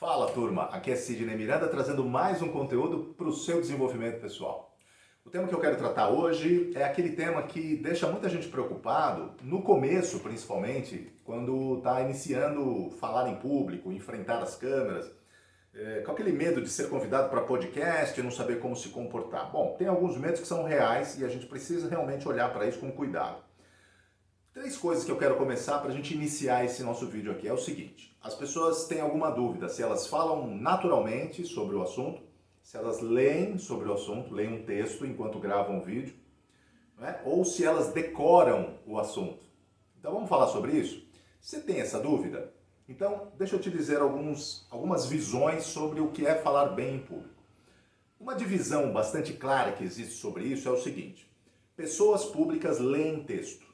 Fala turma, aqui é Sidney Miranda trazendo mais um conteúdo para o seu desenvolvimento pessoal. O tema que eu quero tratar hoje é aquele tema que deixa muita gente preocupado, no começo principalmente, quando está iniciando falar em público, enfrentar as câmeras, com aquele medo de ser convidado para podcast e não saber como se comportar. Bom, tem alguns medos que são reais e a gente precisa realmente olhar para isso com cuidado. Três coisas que eu quero começar para a gente iniciar esse nosso vídeo aqui. É o seguinte, as pessoas têm alguma dúvida se elas falam naturalmente sobre o assunto, se elas leem sobre o assunto, leem um texto enquanto gravam o vídeo, né? Ou se elas decoram o assunto. Então vamos falar sobre isso? Você tem essa dúvida? Então deixa eu te dizer algumas visões sobre o que é falar bem em público. Uma divisão bastante clara que existe sobre isso é o seguinte, pessoas públicas leem texto.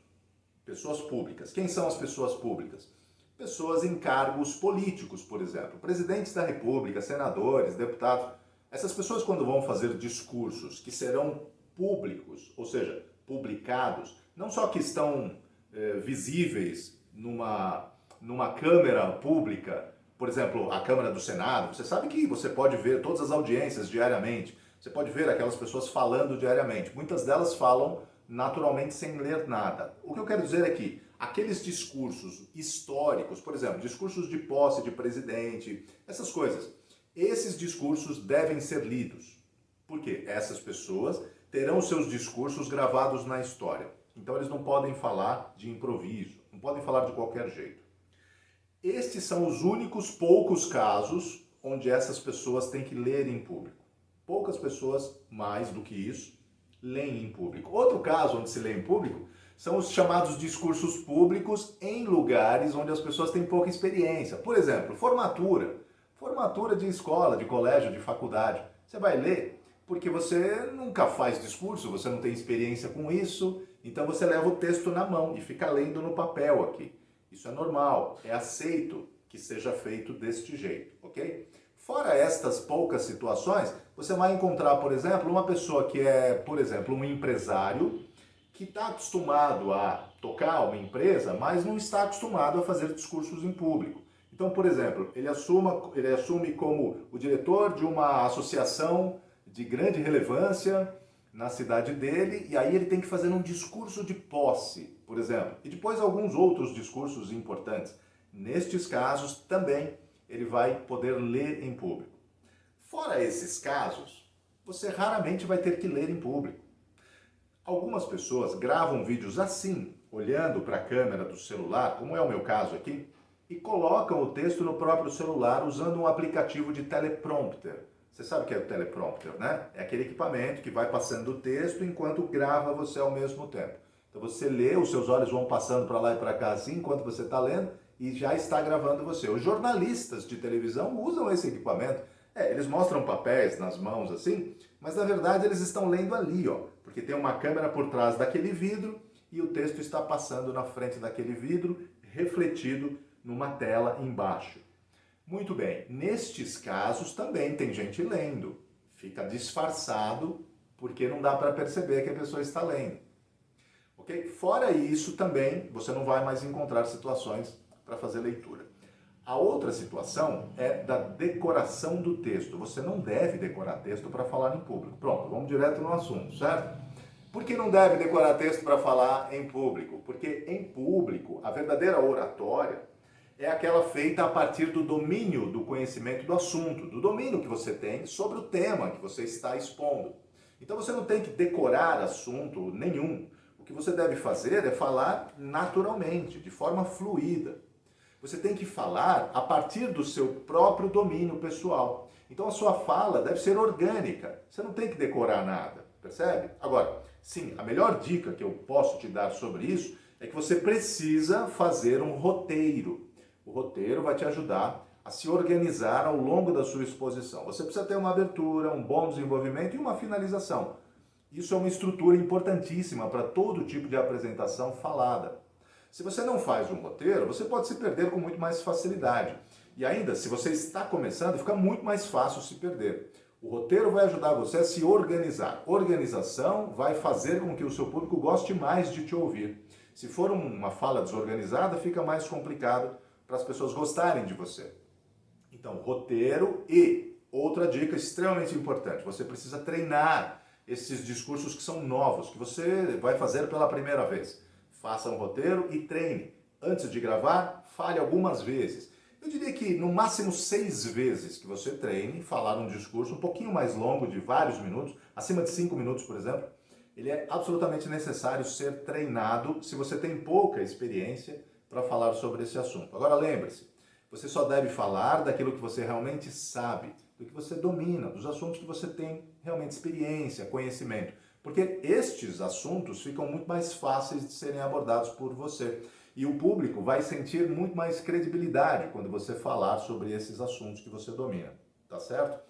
Pessoas públicas. Quem são as pessoas públicas? Pessoas em cargos políticos, por exemplo. Presidentes da República, senadores, deputados. Essas pessoas, quando vão fazer discursos que serão públicos, ou seja, publicados, não só que estão visíveis numa câmera pública, por exemplo, a Câmara do Senado, você sabe que você pode ver todas as audiências diariamente, você pode ver aquelas pessoas falando diariamente. Muitas delas falam naturalmente sem ler nada. O que eu quero dizer é que aqueles discursos históricos, por exemplo, discursos de posse de presidente, essas coisas, esses discursos devem ser lidos. Por quê? Essas pessoas terão seus discursos gravados na história. Então eles não podem falar de improviso, não podem falar de qualquer jeito. Estes são os únicos poucos casos onde essas pessoas têm que ler em público. Poucas pessoas, mais do que isso, leem em público. Outro caso onde se lê em público são os chamados discursos públicos em lugares onde as pessoas têm pouca experiência. Por exemplo, formatura. Formatura de escola, de colégio, de faculdade. Você vai ler porque você nunca faz discurso, você não tem experiência com isso, então você leva o texto na mão e fica lendo no papel aqui. Isso é normal, é aceito que seja feito deste jeito, ok? Fora estas poucas situações, você vai encontrar, por exemplo, uma pessoa que é, por exemplo, um empresário que está acostumado a tocar uma empresa, mas não está acostumado a fazer discursos em público. Então, por exemplo, ele assume como o diretor de uma associação de grande relevância na cidade dele, e aí ele tem que fazer um discurso de posse, por exemplo, e depois alguns outros discursos importantes. Nestes casos, também ele vai poder ler em público. Fora esses casos, você raramente vai ter que ler em público. Algumas pessoas gravam vídeos assim, olhando para a câmera do celular, como é o meu caso aqui, e colocam o texto no próprio celular usando um aplicativo de teleprompter. Você sabe o que é o teleprompter, né? É aquele equipamento que vai passando o texto enquanto grava você ao mesmo tempo. Então você lê, os seus olhos vão passando para lá e para cá assim, enquanto você está lendo, e já está gravando você. Os jornalistas de televisão usam esse equipamento. Eles mostram papéis nas mãos assim, mas na verdade eles estão lendo ali, ó, porque tem uma câmera por trás daquele vidro e o texto está passando na frente daquele vidro, refletido numa tela embaixo. Muito bem, nestes casos também tem gente lendo. Fica disfarçado porque não dá para perceber que a pessoa está lendo. Ok? Fora isso também, você não vai mais encontrar situações para fazer leitura. A outra situação é da decoração do texto. Você não deve decorar texto para falar em público. Pronto, vamos direto no assunto, certo? Por que não deve decorar texto para falar em público? Porque em público, a verdadeira oratória é aquela feita a partir do domínio do conhecimento do assunto, do domínio que você tem sobre o tema que você está expondo. Então você não tem que decorar assunto nenhum. O que você deve fazer é falar naturalmente, de forma fluida. Você tem que falar a partir do seu próprio domínio pessoal. Então a sua fala deve ser orgânica. Você não tem que decorar nada, percebe? Agora, sim, a melhor dica que eu posso te dar sobre isso é que você precisa fazer um roteiro. O roteiro vai te ajudar a se organizar ao longo da sua exposição. Você precisa ter uma abertura, um bom desenvolvimento e uma finalização. Isso é uma estrutura importantíssima para todo tipo de apresentação falada. Se você não faz um roteiro, você pode se perder com muito mais facilidade. E ainda, se você está começando, fica muito mais fácil se perder. O roteiro vai ajudar você a se organizar. Organização vai fazer com que o seu público goste mais de te ouvir. Se for uma fala desorganizada, fica mais complicado para as pessoas gostarem de você. Então, roteiro e outra dica extremamente importante, você precisa treinar esses discursos que são novos, que você vai fazer pela primeira vez. Faça um roteiro e treine. Antes de gravar, fale algumas vezes. Eu diria que no máximo 6 vezes que você treine falar um discurso um pouquinho mais longo, de vários minutos, acima de 5 minutos, por exemplo, ele é absolutamente necessário ser treinado se você tem pouca experiência para falar sobre esse assunto. Agora lembre-se, você só deve falar daquilo que você realmente sabe, do que você domina, dos assuntos que você tem realmente experiência, conhecimento. Porque estes assuntos ficam muito mais fáceis de serem abordados por você. E o público vai sentir muito mais credibilidade quando você falar sobre esses assuntos que você domina. Tá certo?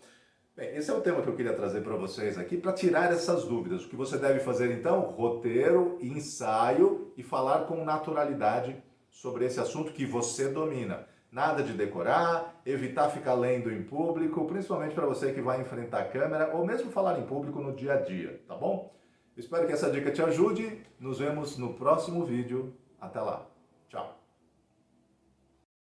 Bem, esse é o tema que eu queria trazer para vocês aqui, para tirar essas dúvidas. O que você deve fazer então? Roteiro, ensaio e falar com naturalidade sobre esse assunto que você domina. Nada de decorar, evitar ficar lendo em público, principalmente para você que vai enfrentar a câmera ou mesmo falar em público no dia a dia, tá bom? Espero que essa dica te ajude. Nos vemos no próximo vídeo. Até lá!